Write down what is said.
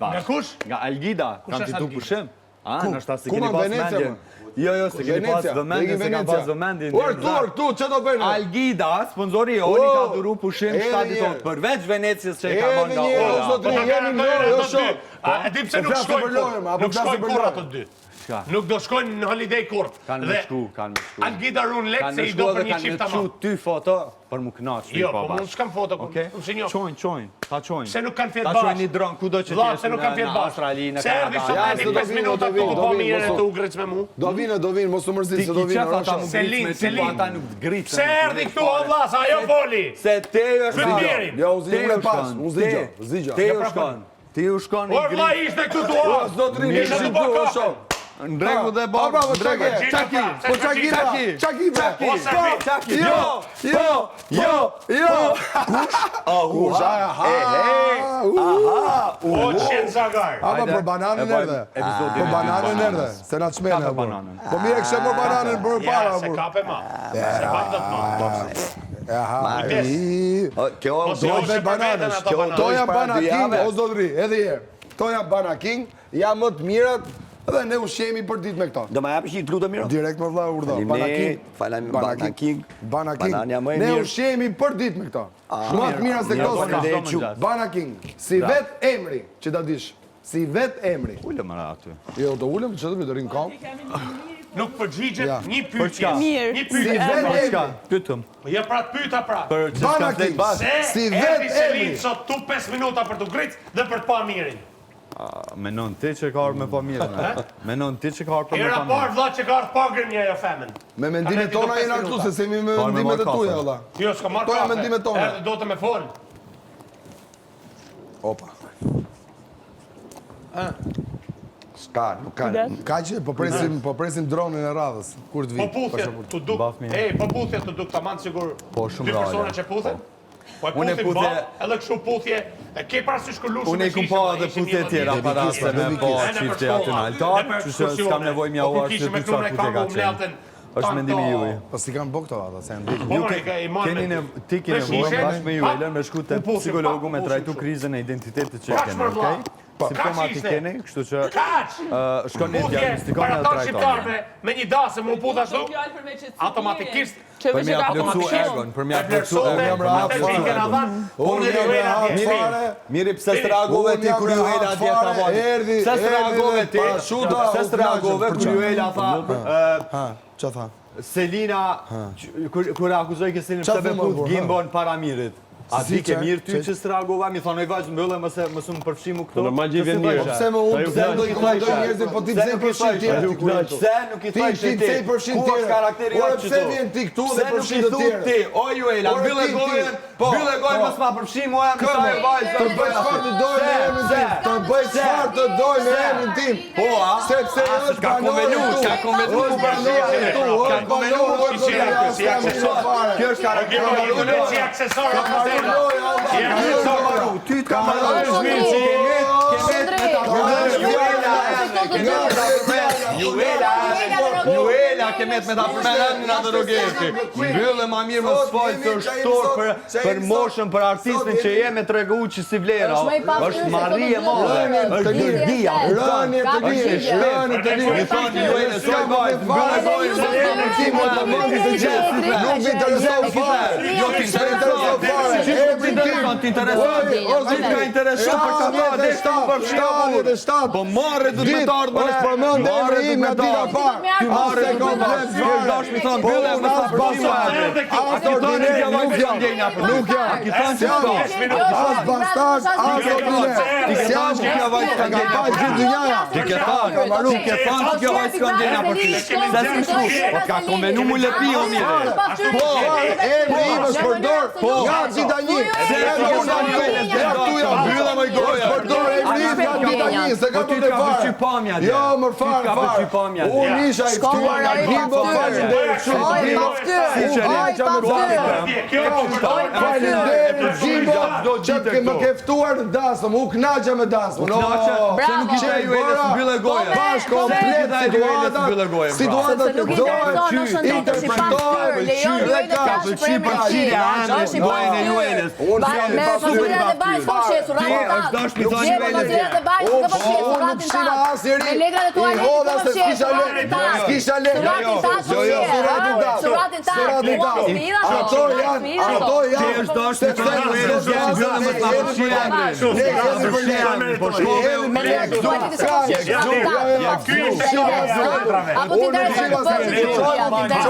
thash. Nga kush? Nga Algida, kam fitu pushim. Nështë se Ku keni ma pas Venecia, mendjen. Jo, se keni pas vëmendjen, se kam pas vëmendjen. Tu, që do bëjnë? Algida, sponzori Oli ka dhuru pushim shtati tonë, përveç Venecias që e ka marrë nga Ola. E di pse nuk shkojnë kur ato dy. Nuk do shkojnë në holiday kur. Kanë me shku. Algida runë lekë se i do për një qift të Kanë me ty foto për mu knaqë. Jo, po mund s'kam foto. Qojnë, ta qojnë. Se nuk kanë fjetë Ta bashkë. qojnë një dronë, ku do që Vlla, t'jesh se nuk kanë fjetë në bashkë. Australi, në Se erdi Kanada. shumë 5 minuta ku po mirë të Ugric me mu. Do vinë, mos u mërzit se do vinë. Ata nuk gritën. Se erdi këtu o vlla, sa ajo foli. Se te është Fytierin. Jo, unë e pas, unë zigja. Te u shkon i O vlla gritë. ishte këtu tu. Zotrin, Ishte të bëj kafe. Në dregu dhe bërë. Bravo, Çaki. Kush? O qenë zagar. Ama për bananën erdhe. Për bananën erdhe. Se na çmene. Po mirë kështë për bananën për para. Se kape ma. Se kape ma. Kjo do bananës. To janë Bana King, o zotri, edhe herë. To janë Bana King, janë më të mirat dhe ne ushqemi për ditë me këto. Do ma japësh një tru të miro? Direkt më vëlla urdhë. Bana King. Ne ushqemi për ditë me këto. Më të mira se këto. Bana King. Si vet emri, që ta dish. Si vet emri. Ullë më aty. Jo, do ulëm, që të rinë kam. Nuk përgjigjet një pyetje. Një Si pyetje. vet emri. Pytëm. Ja pra të pyeta pra. Bana King. Si vet emri. Se sot tu 5 minuta për të ngritë dhe për të pa mirin. Menon ti që ka arë me pa mirën. Menon ti që ka arë për me Era pa parë mirën. vlla që ka ardhë pagër një ajo femen. Me mendimet tona jena këtu, se semi me mendimet e tuja, valla. Jo, s'ka marrë To janë kafe. mendimet tona. Erdhe do të me fol. Opa. Ska, nuk ka. Ka që po presim dronin e radhës. Kur të vi. Poputhje të duk. Poputhje të duk tamam sigur. Po, shumë dy persona rale. që puthen. Po e Unë e puthi puthje- ba, edhe kështu puthje. E ke parasysh kur lushim. Unë e kum pa edhe puthje tjera para se me po qifte aty në altar, që s'kam nevoj mja u ashtë të dy qatë puthje ka qenë. është mendimi juaj. Po si kanë bëk këto ata, se janë dik. Ti ke nevojë bashkë me ju Elen me shku te psikologu me trajtu krizën e identitetit që keni, okay? Simptomatik keni, kështu që shkoni diagnostikoni dhe trajtoni. Me një dasë më u puth ashtu, automatikisht për mi aplotsu egon, për mi aplotsu Miri, pse s'reagove ti kur ju Ela djeta vali? Pse s'reagove ti? Pse s'reagove kur ju Ela tha? Qa tha? Selina, kur akuzoj ke Selina pse me puth gimbon para Mirit. A di ke mirë ty që s'reagova, mi thonoj vajzë mbëllë mëse më përfshimu këto? Normal që i vjen mirë. Pse më unë, pse do i komandoj njerëzit, po ti pse përfshin tjerë? Pse nuk i thaj që ti? Ku është karakteri Ora jashtë pse qëto? vjen ti këtu dhe Pse nuk përfshin i të thu tjerë? ti? O Juela, mbyllë gojën, mbyllë gojën mësë ma përfshim, o jam në taj vajzë. Të bëj çfarë të doj me emrin tim. Të bëj çfarë të doj me emrin tim. Po, a? Sepse është Ka konvenu Kjo është karakteri si aksesor. Ty të marrë Juela kemet me ta përmenem në atë rogeti. Mbyllë ma mirë më sfajtë të shtorë për moshën, për artistin që jeme të regu që si vlera. është marri e madhe, është gërdia, Rënje të mirë, rënje të mirë. Mi thonë Juela, soj vajtë, mbyllë gojnë se në tim e të mëndi të gjithë. Nuk vi intereson fare. Jo ti intereson fare. Ti intereson. Ti ka intereson për të mërë dhe shtatë për shtatë. Po marrë du të me të ardhë është përmënd e emri im nga dita parë. Ti marrë du të me të ardhë. Dash mi thonë, bëllë e më sa përshima e. A ki thonë që nuk janë. Nuk janë. A ki thonë që s'ka. As bastard, as ordine. Ti ke thonë që kjo vajtë s'ka ndjenja për ty. Ti ke thonë që kjo vajtë s'ka ndjenja për ty. Se s'ku. Po t'ka konvenu mu lepi o mire. Po, emri im është përdor nga dita një. Mbyllë më i goja. Përdor emri im nga dita një, se ka të të fare. Jo, më fare, fare. Unë isha i ftyr nga Gimbo, falenderit Gimbo, që më ke ftuar në dasëm, u knaqja me dasëm. Se nuk isha ju e nësë mbyllë e goja. Bash komplet situata të gojë, interpretohet, dhe ka Pëlqi gojën e Juelës. Me fasuria dhe bajs po shesu, Ti është dash mi thonë Juelës. Unë nuk shina asnjëri. Me letrat e tua I hodha se s'kisha lek. S'kisha lek. Suratin Ato Apo ti intereson të